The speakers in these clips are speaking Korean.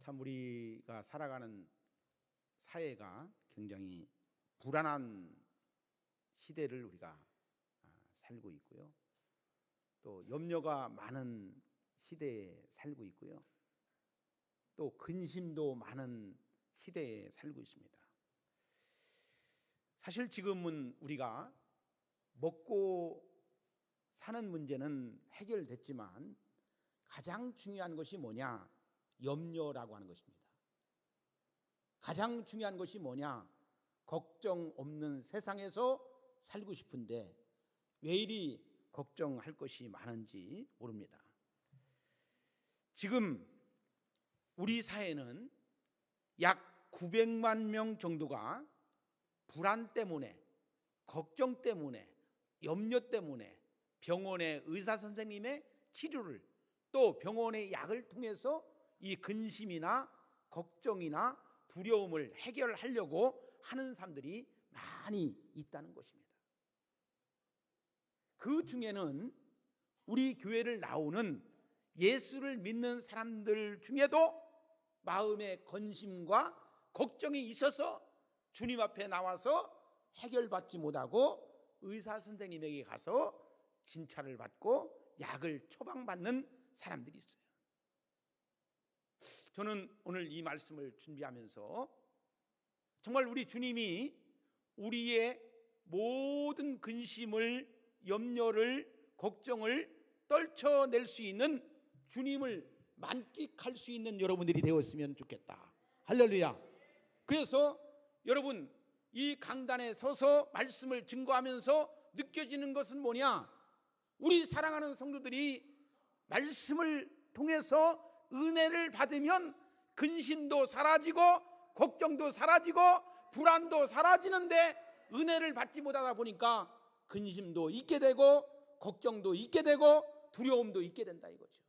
참 우리가 살아가는 사회가 굉장히 불안한 시대를 우리가 살고 있고요. 또 염려가 많은 시대에 살고 있고요. 또 근심도 많은 시대에 살고 있습니다. 사실 지금은 우리가 먹고 사는 문제는 해결됐지만 가장 중요한 것이 뭐냐? 염려라고 하는 것입니다. 가장 중요한 것이 뭐냐? 걱정 없는 세상에서 살고 싶은데 왜 이리 걱정할 것이 많은지 모릅니다. 지금 우리 사회는 약 900만 명 정도가 불안 때문에, 걱정 때문에, 염려 때문에 병원의 의사 선생님의 치료를, 또 병원의 약을 통해서 이 근심이나 걱정이나 두려움을 해결하려고 하는 사람들이 많이 있다는 것입니다. 그 중에는 우리 교회를 나오는 예수를 믿는 사람들 중에도 마음의 근심과 걱정이 있어서 주님 앞에 나와서 해결받지 못하고 의사 선생님에게 가서 진찰을 받고 약을 처방받는 사람들이 있어요. 저는 오늘 이 말씀을 준비하면서 정말 우리 주님이 우리의 모든 근심을, 염려를, 걱정을 떨쳐낼 수 있는 주님을 만끽할 수 있는 여러분들이 되었으면 좋겠다. 할렐루야. 그래서 여러분, 이 강단에 서서 말씀을 증거하면서 느껴지는 것은 뭐냐? 우리 사랑하는 성도들이 말씀을 통해서 은혜를 받으면 근심도 사라지고 걱정도 사라지고 불안도 사라지는데, 은혜를 받지 못하다 보니까 근심도 있게 되고 걱정도 있게 되고 두려움도 있게 된다 이거죠.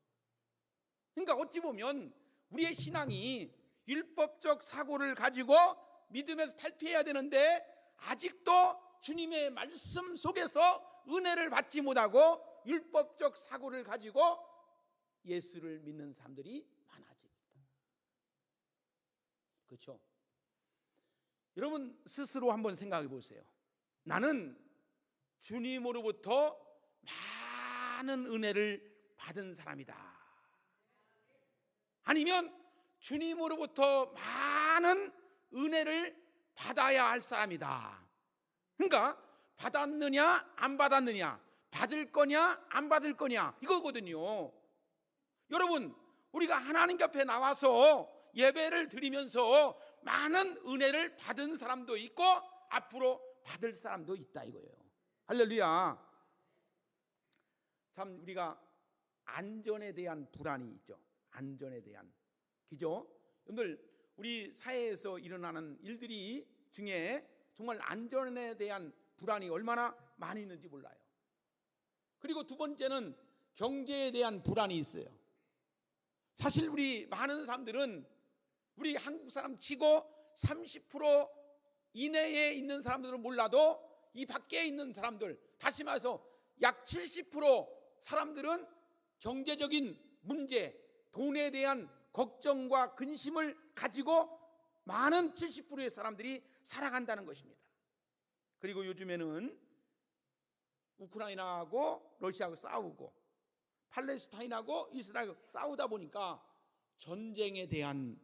그러니까 어찌 보면 우리의 신앙이 율법적 사고를 가지고 믿음에서 탈피해야 되는데 아직도 주님의 말씀 속에서 은혜를 받지 못하고 율법적 사고를 가지고 예수를 믿는 사람들이 많아집니다. 그렇죠? 여러분 스스로 한번 생각해 보세요. 나는 주님으로부터 많은 은혜를 받은 사람이다. 아니면 주님으로부터 많은 은혜를 받아야 할 사람이다. 그러니까 받았느냐 안 받았느냐, 받을 거냐 안 받을 거냐 이거거든요. 여러분, 우리가 하나님 앞에 나와서 예배를 드리면서 많은 은혜를 받은 사람도 있고 앞으로 받을 사람도 있다 이거예요. 할렐루야. 참 우리가 안전에 대한 불안이 있죠. 안전에 대한, 그죠? 여러분들, 우리 사회에서 일어나는 일들이 중에 정말 안전에 대한 불안이 얼마나 많이 있는지 몰라요. 그리고 두 번째는 경제에 대한 불안이 있어요. 사실 우리 많은 사람들은 우리 한국 사람 치고 30% 이내에 있는 사람들은 몰라도 이 밖에 있는 사람들, 다시 말해서 약 70% 사람들은 경제적인 문제, 돈에 대한 걱정과 근심을 가지고 많은 70%의 사람들이 살아간다는 것입니다. 그리고 요즘에는 우크라이나하고 러시아하고 싸우고 팔레스타인하고 이스라엘하고 싸우다 보니까 전쟁에 대한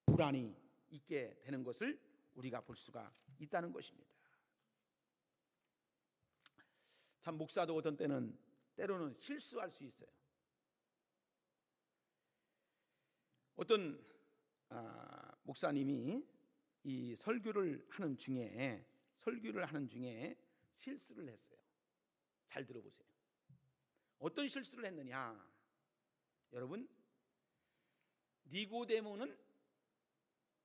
불안이 있게 되는 것을 우리가 볼 수가 있다는 것입니다. 참 목사도 어떤 때로는 실수할 수 있어요. 어떤 목사님이 이 설교를 하는 중에 실수를 했어요. 잘 들어보세요. 어떤 실수를 했느냐? 여러분, 니고데모는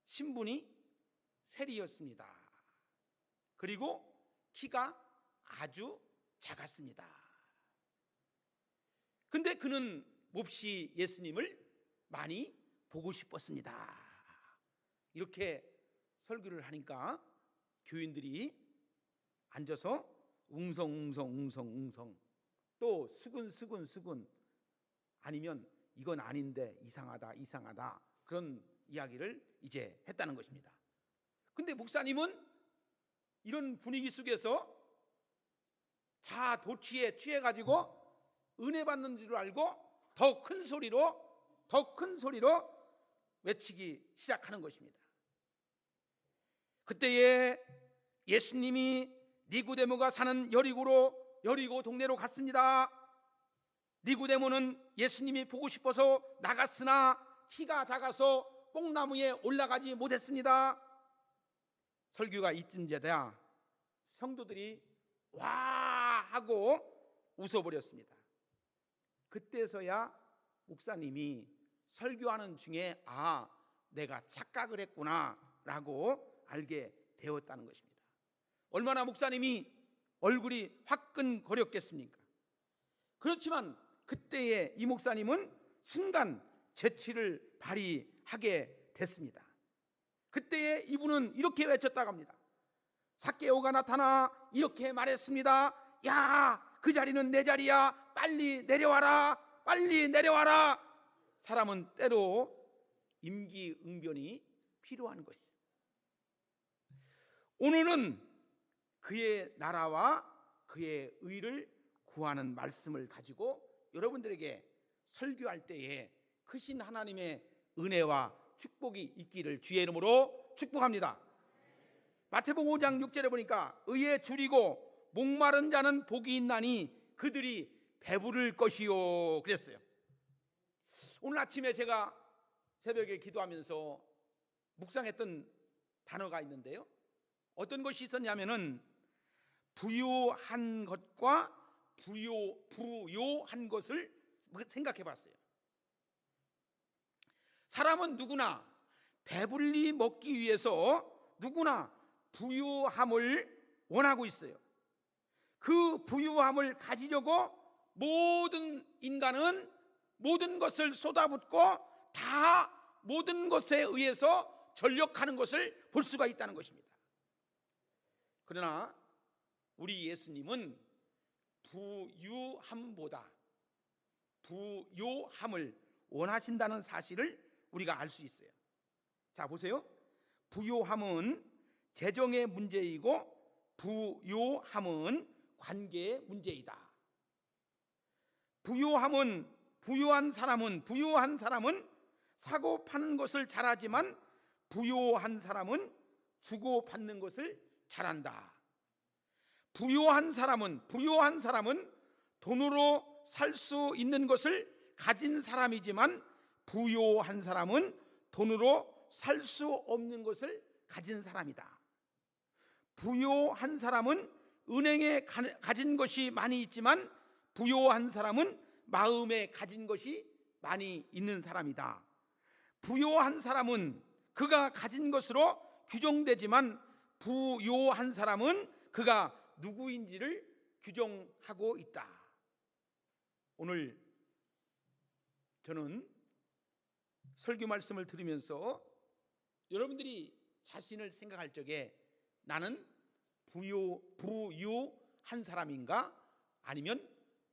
신분이 세리였습니다. 그리고 키가 아주 작았습니다. 근데 그는 몹시 예수님을 많이 보고 싶었습니다. 이렇게 설교를 하니까 교인들이 앉아서 웅성웅성 또 수근 아니면 이건 아닌데 이상하다 그런 이야기를 이제 했다는 것입니다. 근데 목사님은 이런 분위기 속에서 자아 도취에 취해가지고 은혜 받는 줄 알고 더 큰 소리로 외치기 시작하는 것입니다. 그때에 예수님이 니고데모가 사는 여리고 동네로 갔습니다. 니고데모는 예수님이 보고 싶어서 나갔으나 키가 작아서 뽕나무에 올라가지 못했습니다. 설교가 이쯤 되자 성도들이 와 하고 웃어버렸습니다. 그때서야 목사님이 설교하는 중에 내가 착각을 했구나 라고 알게 되었다는 것입니다. 얼마나 목사님이 얼굴이 화끈거렸겠습니까? 그렇지만 그때의 이 목사님은 순간 재치를 발휘하게 됐습니다. 그때에 이분은 이렇게 외쳤다고 합니다. 삭개오가 나타나 이렇게 말했습니다. 야, 그 자리는 내 자리야. 빨리 내려와라. 사람은 때로 임기응변이 필요한 것이죠. 오늘은 그의 나라와 그의 의를 구하는 말씀을 가지고 여러분들에게 설교할 때에 크신 하나님의 은혜와 축복이 있기를 주의 이름으로 축복합니다. 마태복음 5장 6절에 보니까 의에 줄이고 목마른 자는 복이 있나니 그들이 배부를 것이요 그랬어요. 오늘 아침에 제가 새벽에 기도하면서 묵상했던 단어가 있는데요, 어떤 것이 있었냐면은 부요한 것과 부요한 것을 생각해 봤어요. 사람은 누구나 배불리 먹기 위해서 누구나 부유함을 원하고 있어요. 그 부유함을 가지려고 모든 인간은 모든 것을 쏟아붓고 다 모든 것에 의해서 전력하는 것을 볼 수가 있다는 것입니다. 그러나 우리 예수님은 부유함보다 부요함을 원하신다는 사실을 우리가 알 수 있어요. 자, 보세요. 부요함은 재정의 문제이고 부요함은 관계의 문제이다. 부유한 사람은 사고 파는 것을 잘하지만 부요한 사람은 주고 받는 것을 잘한다. 부요한 사람은 돈으로 살 수 있는 것을 가진 사람이지만 부요한 사람은 돈으로 살 수 없는 것을 가진 사람이다. 부요한 사람은 은행에 가진 것이 많이 있지만 부요한 사람은 마음에 가진 것이 많이 있는 사람이다. 부요한 사람은 그가 가진 것으로 규정되지만 부요한 사람은 그가 누구인지를 규정하고 있다. 오늘 저는 설교 말씀을 들으면서 여러분들이 자신을 생각할 적에 나는 부유한 사람인가 아니면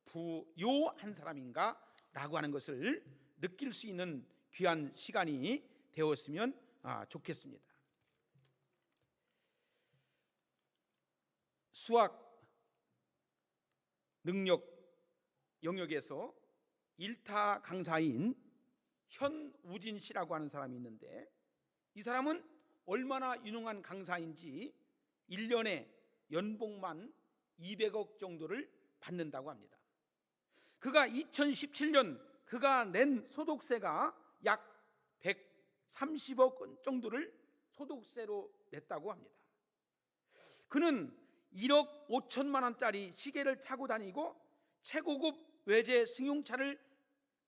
부요한 사람인가 라고 하는 것을 느낄 수 있는 귀한 시간이 되었으면 좋겠습니다. 수학 능력 영역에서 일타 강사인 현우진 씨라고 하는 사람이 있는데, 이 사람은 얼마나 유능한 강사인지 1년에 연봉만 200억 정도를 받는다고 합니다. 그가 2017년 그가 낸 소득세가 약 130억 정도를 소득세로 냈다고 합니다. 그는 1억 5천만 원짜리 시계를 차고 다니고 최고급 외제 승용차를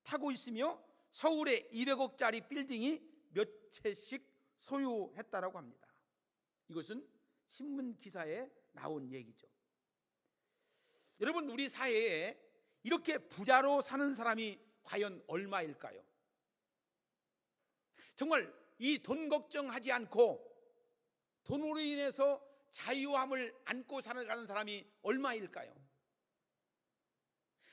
타고 있으며 서울에 200억짜리 빌딩이 몇 채씩 소유했다라고 합니다. 이것은 신문 기사에 나온 얘기죠. 여러분, 우리 사회에 이렇게 부자로 사는 사람이 과연 얼마일까요? 정말 이 돈 걱정하지 않고 돈으로 인해서 자유함을 안고 살아가는 사람이 얼마일까요?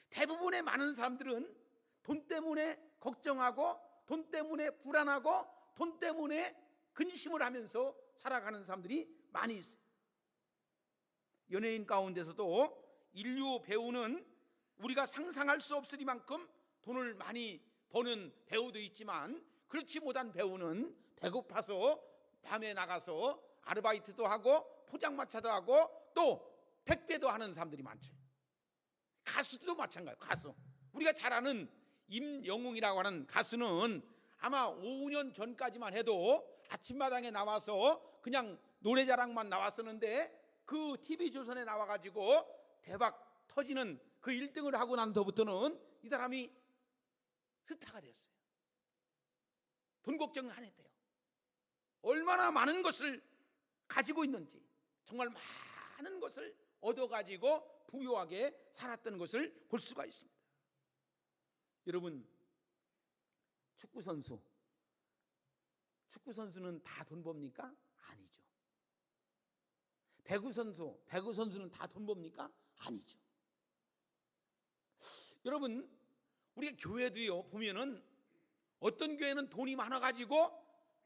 대부분의 많은 사람들은 돈 때문에 걱정하고 돈 때문에 불안하고 돈 때문에 근심을 하면서 살아가는 사람들이 많이 있어요. 연예인 가운데서도 인류 배우는 우리가 상상할 수 없으리만큼 돈을 많이 버는 배우도 있지만, 그렇지 못한 배우는 배고파서 밤에 나가서 아르바이트도 하고 포장마차도 하고 또 택배도 하는 사람들이 많죠. 가수도 마찬가지예요. 가수, 우리가 잘 아는 임영웅이라고 하는 가수는 아마 5년 전까지만 해도 아침마당에 나와서 그냥 노래자랑만 나왔었는데, 그 TV조선에 나와가지고 대박 터지는 그 1등을 하고 난 뒤부터는 이 사람이 스타가 되었어요. 돈 걱정은 안 했대요. 얼마나 많은 것을 가지고 있는지, 정말 많은 것을 얻어가지고 부유하게 살았던 것을 볼 수가 있습니다. 여러분, 축구선수는 다 돈 법니까? 아니죠. 배구선수는 다 돈 법니까? 아니죠. 여러분, 우리가 교회도요, 보면은 어떤 교회는 돈이 많아가지고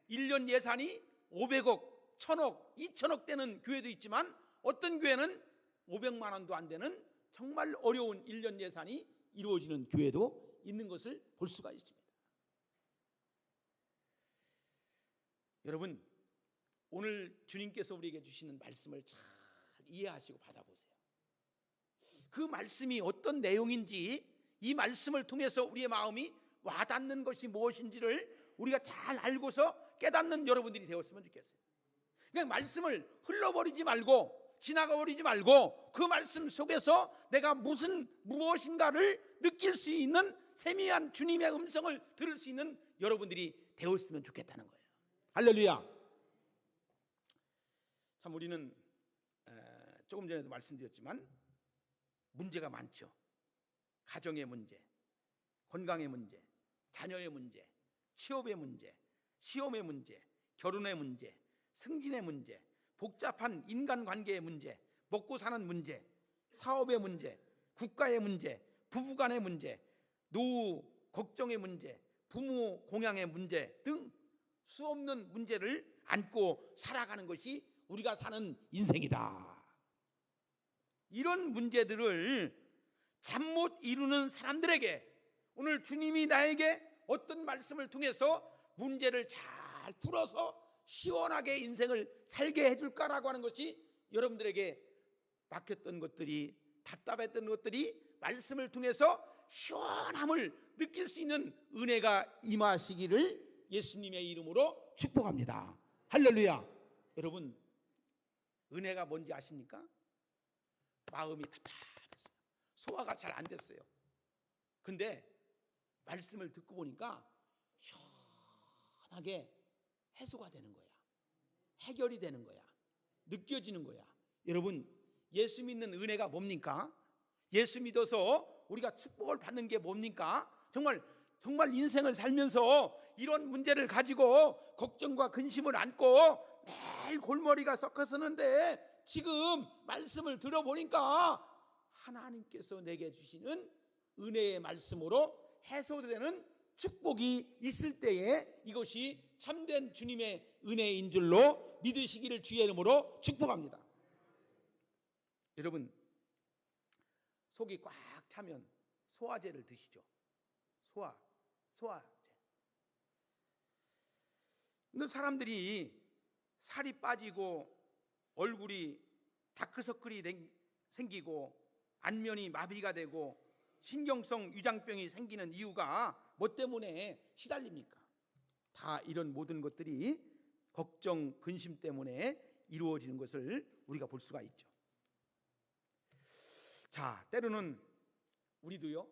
1년 예산이 500억, 1000억, 2000억 되는 교회도 있지만, 어떤 교회는 500만 원도 안 되는 정말 어려운 1년 예산이 이루어지는 교회도 있는 것을 볼 수가 있습니다. 여러분, 오늘 주님께서 우리에게 주시는 말씀을 잘 이해하시고 받아보세요. 그 말씀이 어떤 내용인지, 이 말씀을 통해서 우리의 마음이 와닿는 것이 무엇인지를 우리가 잘 알고서 깨닫는 여러분들이 되었으면 좋겠어요. 그냥 말씀을 흘러버리지 말고, 지나가버리지 말고, 그 말씀 속에서 내가 무엇인가를 느낄 수 있는 세미한 주님의 음성을 들을 수 있는 여러분들이 되었으면 좋겠다는 거예요. 할렐루야. 참, 우리는 조금 전에도 말씀드렸지만 문제가 많죠. 가정의 문제, 건강의 문제, 자녀의 문제, 취업의 문제, 시험의 문제, 결혼의 문제, 승진의 문제, 복잡한 인간관계의 문제, 먹고 사는 문제, 사업의 문제, 국가의 문제, 부부간의 문제, 노후 걱정의 문제, 부모 공양의 문제 등 수없는 문제를 안고 살아가는 것이 우리가 사는 인생이다. 이런 문제들을 잠 못 이루는 사람들에게 오늘 주님이 나에게 어떤 말씀을 통해서 문제를 잘 풀어서 시원하게 인생을 살게 해줄까라고 하는 것이, 여러분들에게 막혔던 것들이, 답답했던 것들이 말씀을 통해서 시원함을 느낄 수 있는 은혜가 임하시기를 예수님의 이름으로 축복합니다. 할렐루야. 여러분, 은혜가 뭔지 아십니까? 마음이 답답했어요. 소화가 잘 안 됐어요. 근데 말씀을 듣고 보니까 시원하게 해소가 되는 거야. 해결이 되는 거야. 느껴지는 거야. 여러분, 예수 믿는 은혜가 뭡니까? 예수 믿어서 우리가 축복을 받는 게 뭡니까? 정말 인생을 살면서 이런 문제를 가지고 걱정과 근심을 안고 매일 골머리가 썩었었는데, 지금 말씀을 들어보니까 하나님께서 내게 주시는 은혜의 말씀으로 해소되는 축복이 있을 때에 이것이 참된 주님의 은혜인 줄로 믿으시기를 주의 이름으로 축복합니다. 여러분, 속이 꽉 차면 소화제를 드시죠. 소화제. 근데 사람들이 살이 빠지고 얼굴이 다크서클이 생기고 안면이 마비가 되고 신경성 위장병이 생기는 이유가 뭐 때문에 시달립니까? 다 이런 모든 것들이 걱정, 근심 때문에 이루어지는 것을 우리가 볼 수가 있죠. 자, 때로는 우리도요,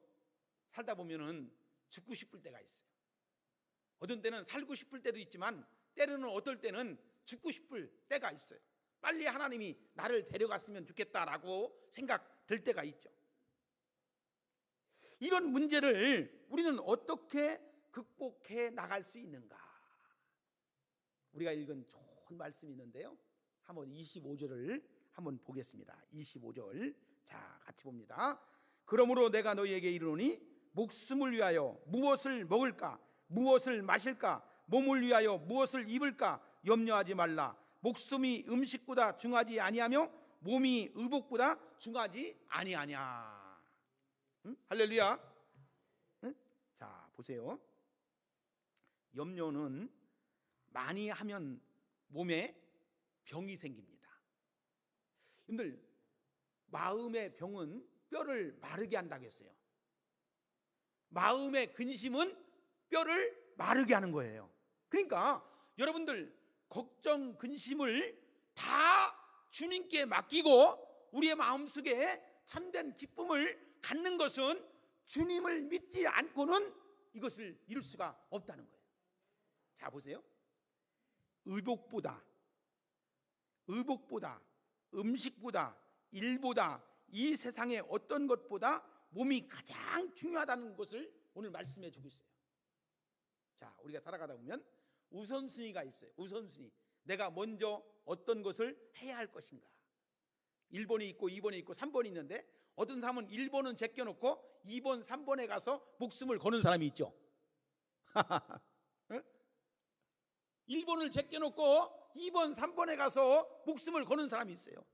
살다 보면은 죽고 싶을 때가 있어요. 어떤 때는 살고 싶을 때도 있지만, 때로는 어떨 때는 죽고 싶을 때가 있어요. 빨리 하나님이 나를 데려갔으면 좋겠다라고 생각 들 때가 있죠. 이런 문제를 우리는 어떻게 극복해 나갈 수 있는가? 우리가 읽은 좋은 말씀이 있는데요, 한번 25절을 한번 보겠습니다. 25절, 자, 같이 봅니다. 그러므로 내가 너희에게 이르노니 목숨을 위하여 무엇을 먹을까, 무엇을 마실까? 몸을 위하여 무엇을 입을까? 염려하지 말라. 목숨이 음식보다 중하지 아니하며 몸이 의복보다 중하지 아니하냐. 응? 할렐루야. 응? 자, 보세요. 염려는 많이 하면 몸에 병이 생깁니다. 여러분들, 마음의 병은 뼈를 마르게 한다고 했어요. 마음의 근심은 뼈를 마르게 하는 거예요. 그러니까 여러분들, 걱정, 근심을 다 주님께 맡기고 우리의 마음속에 참된 기쁨을 갖는 것은 주님을 믿지 않고는 이것을 이룰 수가 없다는 거예요. 자, 보세요. 의복보다, 음식보다, 일보다, 이 세상의 어떤 것보다 몸이 가장 중요하다는 것을 오늘 말씀해 주고 있어요. 자, 우리가 살아가다 보면 우선순위가 있어요. 우선순위. 내가 먼저 어떤 것을 해야 할 것인가. 1번이 있고 2번이 있고 3번이 있는데, 어떤 사람은 1번은 제껴놓고 2번, 3번에 가서 목숨을 거는 사람이 있죠. 1번을 제껴놓고 2번, 3번에 가서 목숨을 거는 사람이 있어요.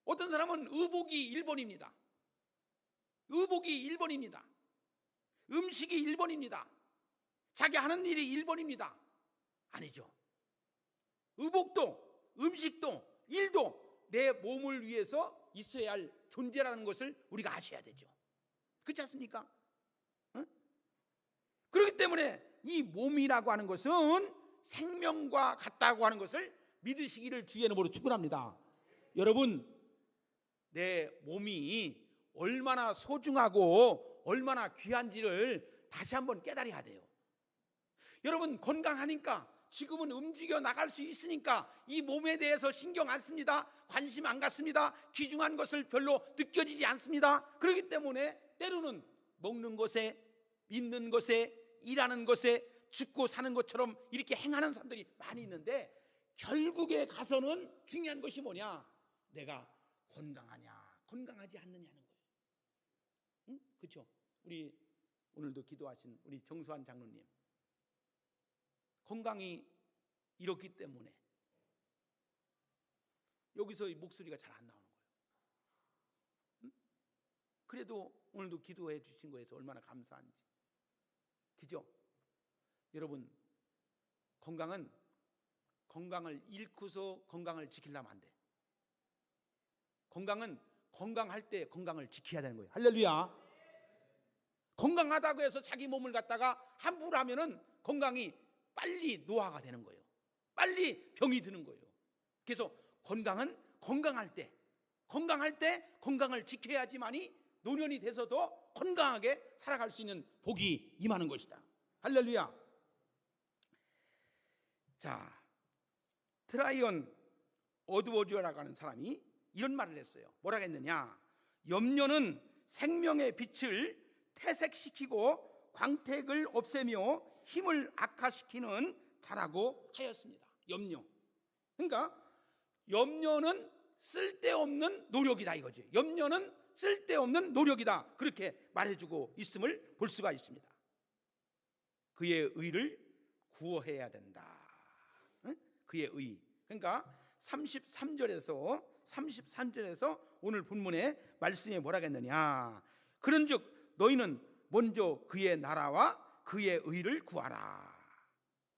어떤 사람은 의복이 1번입니다. 의복이 1번입니다. 음식이 1번입니다. 자기 하는 일이 1번입니다. 아니죠. 의복도, 음식도, 일도 내 몸을 위해서 있어야 할 존재라는 것을 우리가 아셔야 되죠. 그렇지 않습니까? 응? 그렇기 때문에 이 몸이라고 하는 것은 생명과 같다고 하는 것을 믿으시기를 주의 이름으로 축원합니다. 여러분, 내 몸이 얼마나 소중하고 얼마나 귀한지를 다시 한번 깨달아야 돼요. 여러분, 건강하니까, 지금은 움직여 나갈 수 있으니까 이 몸에 대해서 신경 안 씁니다. 관심 안 갖습니다. 귀중한 것을 별로 느껴지지 않습니다. 그렇기 때문에 때로는 먹는 것에, 믿는 것에, 일하는 것에 죽고 사는 것처럼 이렇게 행하는 사람들이 많이 있는데, 결국에 가서는 중요한 것이 뭐냐? 내가 건강하냐, 건강하지 않느냐는 거예요. 응? 그렇죠? 우리 오늘도 기도하신 우리 정수환 장로님, 건강이 이렇기 때문에 여기서 이 목소리가 잘 안 나오는 거예요. 응? 그래도 오늘도 기도해 주신 거에서 얼마나 감사한지. 그죠? 여러분, 건강을 잃고서 건강을 지키려면 안 돼. 건강은 건강할 때 건강을 지켜야 되는 거예요. 할렐루야. 건강하다고 해서 자기 몸을 갖다가 함부로 하면은 건강이 빨리 노화가 되는 거예요. 빨리 병이 드는 거예요. 그래서 건강은 건강할 때 건강을 지켜야지만이 노년이 돼서도 건강하게 살아갈 수 있는 복이 임하는 것이다. 할렐루야. 자, 트라이언 어드워즈라고 하는 사람이 이런 말을 했어요. 뭐라고 했느냐? 염려는 생명의 빛을 퇴색시키고 광택을 없애며 힘을 악화시키는 자라고 하였습니다. 염려. 그러니까 염려는 쓸데없는 노력이다 이거지. 염려는 쓸데없는 노력이다. 그렇게 말해주고 있음을 볼 수가 있습니다. 그의 의를 구호해야 된다. 응? 그의 의. 그러니까 33절에서 오늘 본문의 말씀에 뭐라고 했느냐? 그런즉 너희는 먼저 그의 나라와 그의 의를 구하라.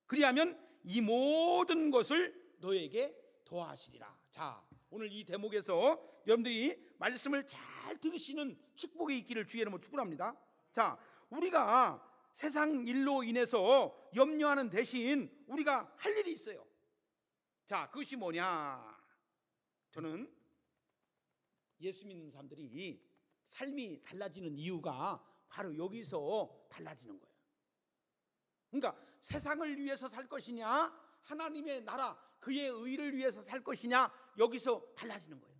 그리하면 이 모든 것을 너에게 더하시리라. 자, 오늘 이 대목에서 여러분들이 말씀을 잘 들으시는 축복이 있기를 주의 이름으로 축원합니다. 자, 우리가 세상 일로 인해서 염려하는 대신 우리가 할 일이 있어요. 자, 그것이 뭐냐? 저는 예수 믿는 사람들이 삶이 달라지는 이유가 바로 여기서 달라지는 거예요. 그러니까 세상을 위해서 살 것이냐, 하나님의 나라, 그의 의를 위해서 살 것이냐, 여기서 달라지는 거예요.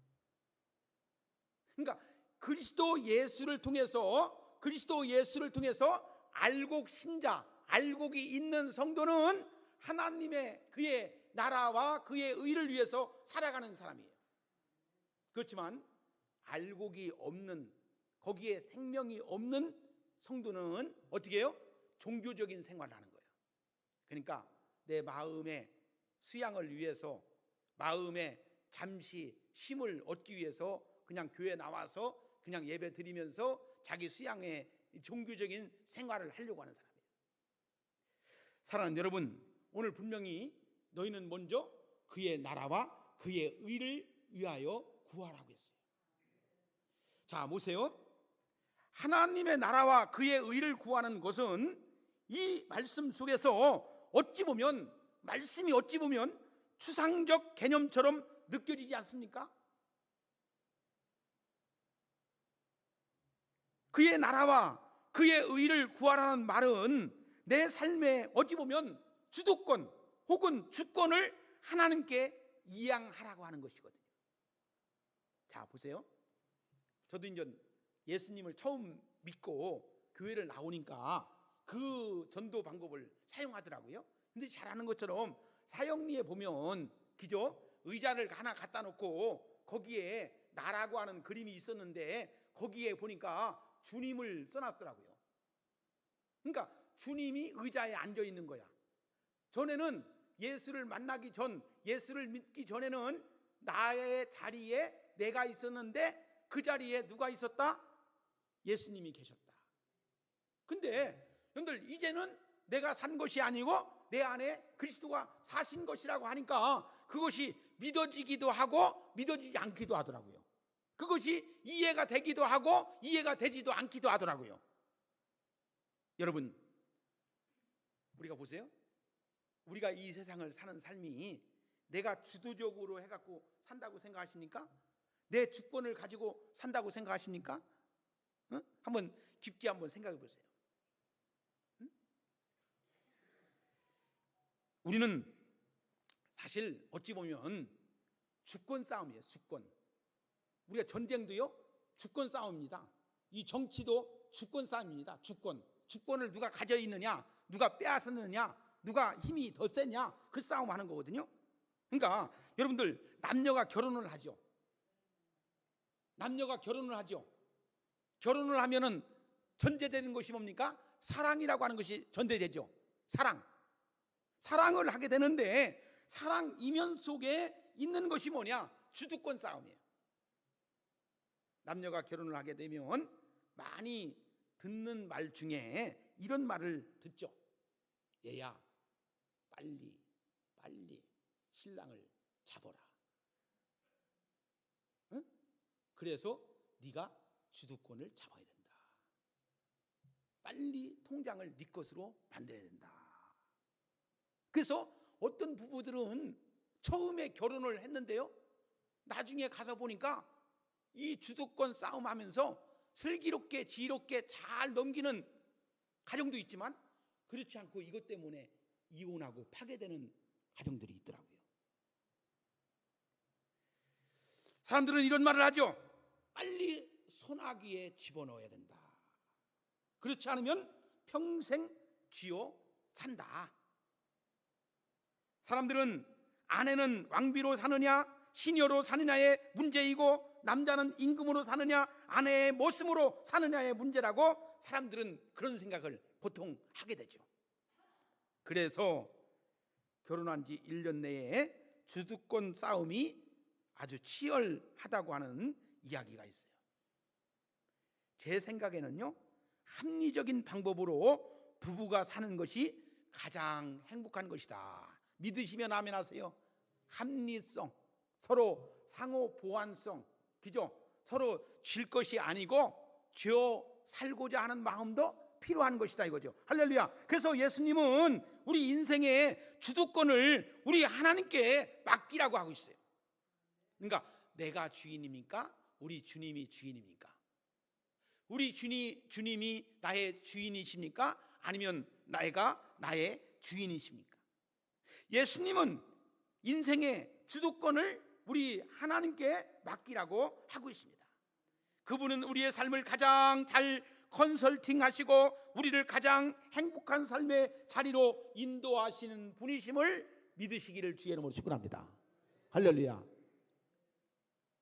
그러니까 그리스도 예수를 통해서 알곡이 있는 성도는 하나님의 그의 나라와 그의 의를 위해서 살아가는 사람이에요. 그렇지만 알곡이 없는, 거기에 생명이 없는 성도는 어떻게 해요? 종교적인 생활을 하는 거예요. 그러니까 내 마음의 수양을 위해서, 마음에 잠시 쉼을 얻기 위해서 그냥 교회 나와서 그냥 예배 드리면서 자기 수양의 종교적인 생활을 하려고 하는 사람이에요. 사랑하는 여러분, 오늘 분명히 너희는 먼저 그의 나라와 그의 의를 위하여 구하라고 했어요. 자, 보세요. 하나님의 나라와 그의 의를 구하는 것은 이 말씀 속에서 어찌 보면, 말씀이 어찌 보면 추상적 개념처럼 느껴지지 않습니까? 그의 나라와 그의 의를 구하라는 말은 내 삶에 어찌 보면 주도권 혹은 주권을 하나님께 이양하라고 하는 것이거든요. 자, 보세요. 저도 이제 예수님을 처음 믿고 교회를 나오니까 그 전도 방법을 사용하더라고요. 근데 잘 아는 것처럼 사형리에 보면 그죠? 의자를 하나 갖다 놓고 거기에 나라고 하는 그림이 있었는데 거기에 보니까 주님을 써놨더라고요. 그러니까 주님이 의자에 앉아 있는 거야. 전에는 예수를 만나기 전, 예수를 믿기 전에는 나의 자리에 내가 있었는데 그 자리에 누가 있었다? 예수님이 계셨다. 근데 여러분들 이제는 내가 산 것이 아니고 내 안에 그리스도가 사신 것이라고 하니까 그것이 믿어지기도 하고 믿어지지 않기도 하더라고요. 그것이 이해가 되기도 하고 이해가 되지도 않기도 하더라고요. 여러분, 우리가 보세요. 우리가 이 세상을 사는 삶이 내가 주도적으로 해갖고 산다고 생각하십니까? 내 주권을 가지고 산다고 생각하십니까? 응? 한번 깊게 한번 생각해 보세요. 응? 우리는 사실 어찌 보면 주권 싸움이에요. 주권. 우리가 전쟁도요 주권 싸움입니다. 이 정치도 주권 싸움입니다. 주권을 누가 가져 있느냐, 누가 빼앗았느냐, 누가 힘이 더 세냐, 그 싸움 하는 거거든요. 그러니까 여러분들 남녀가 결혼을 하죠. 남녀가 결혼을 하죠. 결혼을 하면은 전제되는 것이 뭡니까? 사랑이라고 하는 것이 전제되죠. 사랑을 하게 되는데 사랑 이면 속에 있는 것이 뭐냐? 주도권 싸움이에요. 남녀가 결혼을 하게 되면 많이 듣는 말 중에 이런 말을 듣죠. 얘야, 빨리 신랑을 잡아라. 응? 그래서 네가 주도권을 잡아야 된다. 빨리 통장을 네 것으로 만들어야 된다. 그래서 어떤 부부들은 처음에 결혼을 했는데요, 나중에 가서 보니까 이 주도권 싸움하면서 슬기롭게 지혜롭게 잘 넘기는 가정도 있지만 그렇지 않고 이것 때문에 이혼하고 파괴되는 가정들이 있더라고요. 사람들은 이런 말을 하죠. 빨리 소나기에 집어넣어야 된다. 그렇지 않으면 평생 쥐어 산다. 사람들은 아내는 왕비로 사느냐 시녀로 사느냐의 문제이고 남자는 임금으로 사느냐 아내의 모습으로 사느냐의 문제라고 사람들은 그런 생각을 보통 하게 되죠. 그래서 결혼한 지 1년 내에 주도권 싸움이 아주 치열하다고 하는 이야기가 있어요. 제 생각에는요, 합리적인 방법으로 부부가 사는 것이 가장 행복한 것이다. 믿으시면 아멘 하세요. 합리성, 서로 상호 보완성, 그죠? 서로 질 것이 아니고 쥐어 살고자 하는 마음도 필요한 것이다 이거죠. 할렐루야. 그래서 예수님은 우리 인생의 주도권을 우리 하나님께 맡기라고 하고 있어요. 그러니까 내가 주인입니까? 우리 주님이 주인입니까? 우리 주님이 나의 주인이십니까? 아니면 내가 나의 주인이십니까? 예수님은 인생의 주도권을 우리 하나님께 맡기라고 하고 있습니다. 그분은 우리의 삶을 가장 잘 컨설팅하시고 우리를 가장 행복한 삶의 자리로 인도하시는 분이심을 믿으시기를 주의 이름으로 축원합니다. 할렐루야.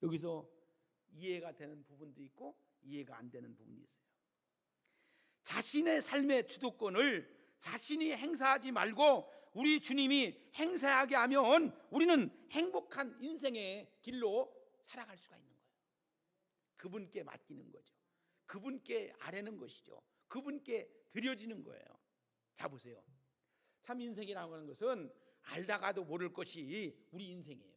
여기서 이해가 되는 부분도 있고 이해가 안 되는 부분이 있어요. 자신의 삶의 주도권을 자신이 행사하지 말고 우리 주님이 행사하게 하면 우리는 행복한 인생의 길로 살아갈 수가 있는 거예요. 그분께 맡기는 거죠. 그분께 아뢰는 것이죠. 그분께 드려지는 거예요. 자, 보세요. 참 인생이라고 하는 것은 알다가도 모를 것이 우리 인생이에요.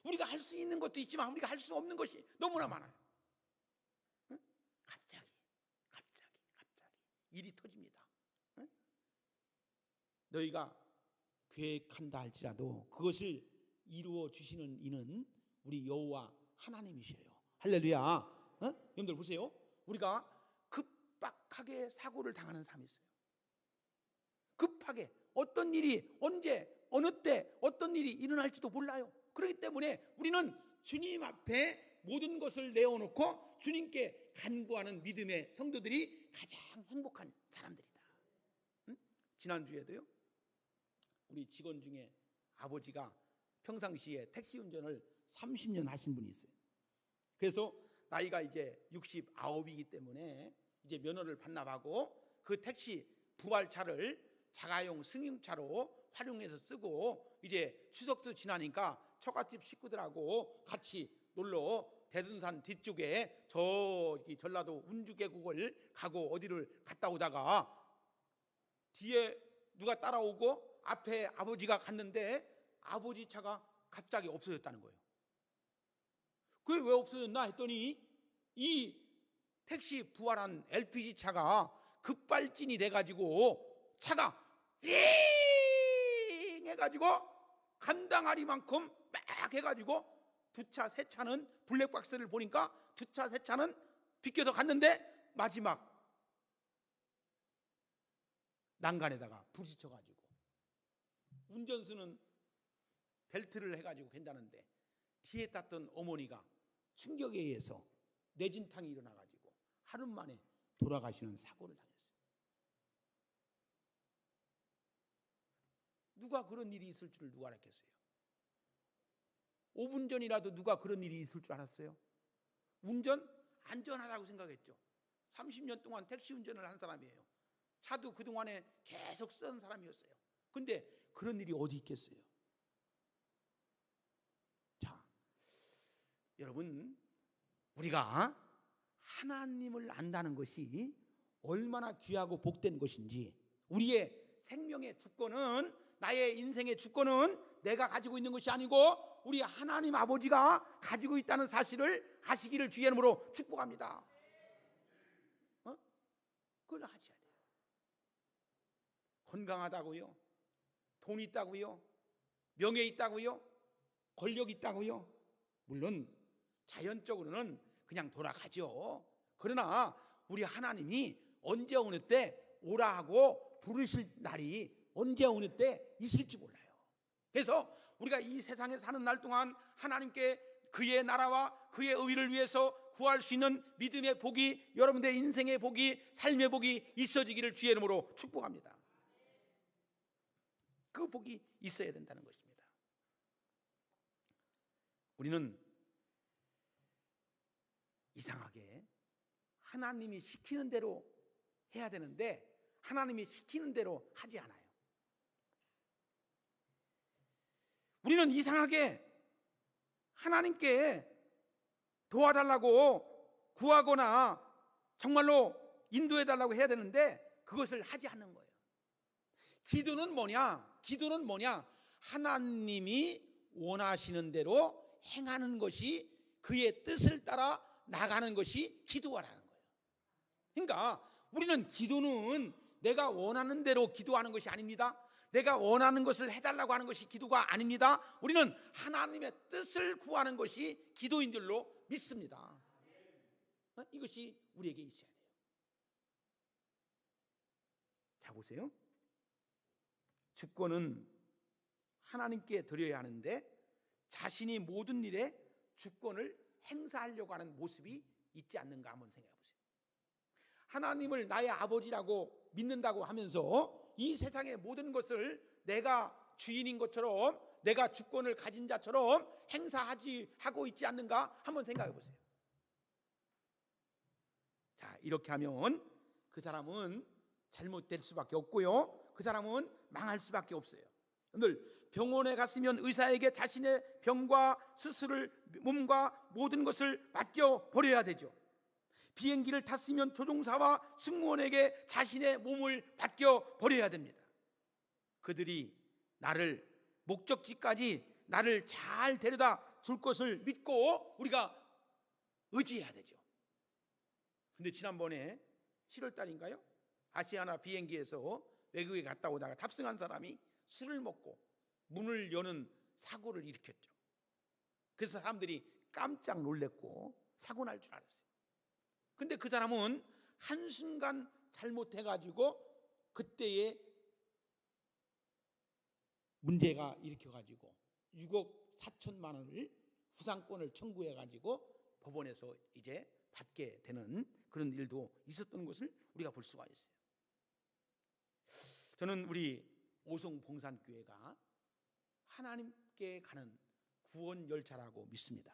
우리가 할 수 있는 것도 있지만 우리가 할 수 없는 것이 너무나 많아요. 응? 갑자기 일이 터집니다. 응? 너희가 계획한다 할지라도 그것을 이루어 주시는 이는 우리 여호와 하나님이셔요. 할렐루야. 여러분들 보세요. 우리가 급박하게 사고를 당하는 사람이 있어요. 급하게 어떤 일이 언제 어느 때 어떤 일이 일어날지도 몰라요. 그렇기 때문에 우리는 주님 앞에 모든 것을 내어놓고 주님께 간구하는 믿음의 성도들이 가장 행복한 사람들이다. 응? 지난주에도요, 우리 직원 중에 아버지가 평상시에 택시 운전을 30년 하신 분이 있어요. 그래서 나이가 이제 69이기 때문에 이제 면허를 반납하고 그 택시 부활차를 자가용 승용차로 활용해서 쓰고 이제 추석도 지나니까 처갓집 식구들하고 같이 놀러 대둔산 뒤쪽에 저기 전라도 운주계곡을 가고 어디를 갔다 오다가 뒤에 누가 따라오고 앞에 아버지가 갔는데 아버지 차가 갑자기 없어졌다는 거예요. 그게 왜 없어졌나 했더니 이 택시 부활한 LPG 차가 급발진이 돼가지고 차가 윙 해가지고 감당하리만큼 막 해가지고 두 차, 세 차는 블랙박스를 보니까 두 차, 세 차는 비껴서 갔는데 마지막 난간에다가 부딪혀가지고 운전수는 벨트를 해가지고 괜찮은데 뒤에 탔던 어머니가 충격에 의해서 뇌진탕이 일어나가지고 하루 만에 돌아가시는 사고를 당했어요. 누가 그런 일이 있을 줄 누가 알았겠어요? 5분 전이라도 누가 그런 일이 있을 줄 알았어요? 운전 안전하다고 생각했죠. 30년 동안 택시 운전을 한 사람이에요. 차도 그동안에 계속 쓰는 사람이었어요. 근데 그런 일이 어디 있겠어요? 자, 여러분, 우리가 하나님을 안다는 것이 얼마나 귀하고 복된 것인지, 우리의 생명의 주권은, 나의 인생의 주권은 내가 가지고 있는 것이 아니고 우리 하나님 아버지가 가지고 있다는 사실을 아시기를 주의 이름으로 축복합니다. 그걸 하셔야 돼요. 건강하다고요? 돈 있다고요? 명예 있다고요? 권력 있다고요? 물론 자연적으로는 그냥 돌아가죠. 그러나 우리 하나님이 언제 어느 때 오라 하고 부르실 날이 언제 어느 때 있을지 몰라요. 그래서 우리가 이 세상에 사는 날 동안 하나님께 그의 나라와 그의 의를 위해서 구할 수 있는 믿음의 복이, 여러분들의 인생의 복이, 삶의 복이 있어지기를 주의 이름으로 축복합니다. 그 복이 있어야 된다는 것입니다. 우리는 이상하게 하나님이 시키는 대로 해야 되는데 하나님이 시키는 대로 하지 않아요. 우리는 이상하게 하나님께 도와달라고 구하거나 정말로 인도해달라고 해야 되는데 그것을 하지 않는 거예요. 기도는 뭐냐? 기도는 뭐냐? 하나님이 원하시는 대로 행하는 것이, 그의 뜻을 따라 나가는 것이 기도하라는 거예요. 그러니까 우리는 기도는 내가 원하는 대로 기도하는 것이 아닙니다. 내가 원하는 것을 해달라고 하는 것이 기도가 아닙니다. 우리는 하나님의 뜻을 구하는 것이 기도인 줄로 믿습니다. 이것이 우리에게 있어야 돼요. 자, 보세요. 주권은 하나님께 드려야 하는데 자신이 모든 일에 주권을 행사하려고 하는 모습이 있지 않는가 한번 생각해 보세요. 하나님을 나의 아버지라고 믿는다고 하면서 이 세상의 모든 것을 내가 주인인 것처럼, 내가 주권을 가진 자처럼 하고 있지 않는가 한번 생각해 보세요. 자, 이렇게 하면 그 사람은 잘못될 수밖에 없고요, 그 사람은 망할 수밖에 없어요. 오늘 병원에 갔으면 의사에게 자신의 병과 수술을, 몸과 모든 것을 맡겨 버려야 되죠. 비행기를 탔으면 조종사와 승무원에게 자신의 몸을 맡겨 버려야 됩니다. 그들이 나를 목적지까지 나를 잘 데려다 줄 것을 믿고 우리가 의지해야 되죠. 근데 지난번에 7월 달인가요? 아시아나 비행기에서 외국에 갔다 오다가 탑승한 사람이 술을 먹고 문을 여는 사고를 일으켰죠. 그래서 사람들이 깜짝 놀랐고 사고 날 줄 알았어요. 근데 그 사람은 한순간 잘못해가지고 그때에 문제가 일으켜가지고 6억 4천만 원을 부상권을 청구해가지고 법원에서 이제 받게 되는 그런 일도 있었던 것을 우리가 볼 수가 있어요. 저는 우리 오송봉산교회가 하나님께 가는 구원 열차라고 믿습니다.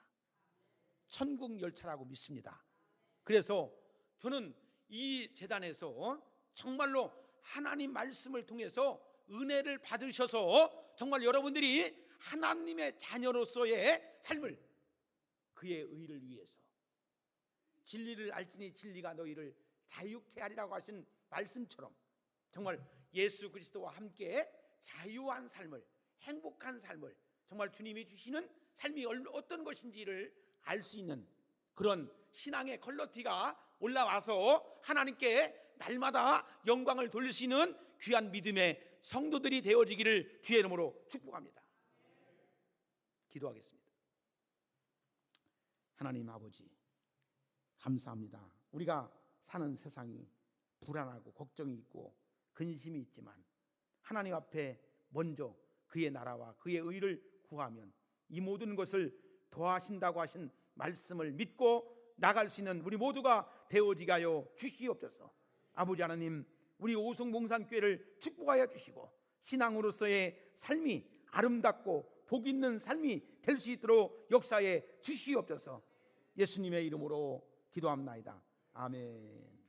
천국 열차라고 믿습니다. 그래서 저는 이 재단에서 정말로 하나님 말씀을 통해서 은혜를 받으셔서 정말 여러분들이 하나님의 자녀로서의 삶을, 그의 의를 위해서, 진리를 알지니 진리가 너희를 자유케 하리라고 하신 말씀처럼 정말 예수 그리스도와 함께 자유한 삶을, 행복한 삶을, 정말 주님이 주시는 삶이 어떤 것인지를 알 수 있는 그런 신앙의 퀄리티가 올라와서 하나님께 날마다 영광을 돌리시는 귀한 믿음의 성도들이 되어지기를 주의 이름으로 축복합니다. 기도하겠습니다. 하나님 아버지, 감사합니다. 우리가 사는 세상이 불안하고 걱정이 있고 근심이 있지만 하나님 앞에 먼저 그의 나라와 그의 의를 구하면 이 모든 것을 더하신다고 하신 말씀을 믿고 나갈 수 있는 우리 모두가 되어지게 하여 주시옵소서. 아버지 하나님, 우리 오송봉산교회를 축복하여 주시고 신앙으로서의 삶이 아름답고 복 있는 삶이 될 수 있도록 역사해 주시옵소서. 예수님의 이름으로 기도합나이다. 아멘.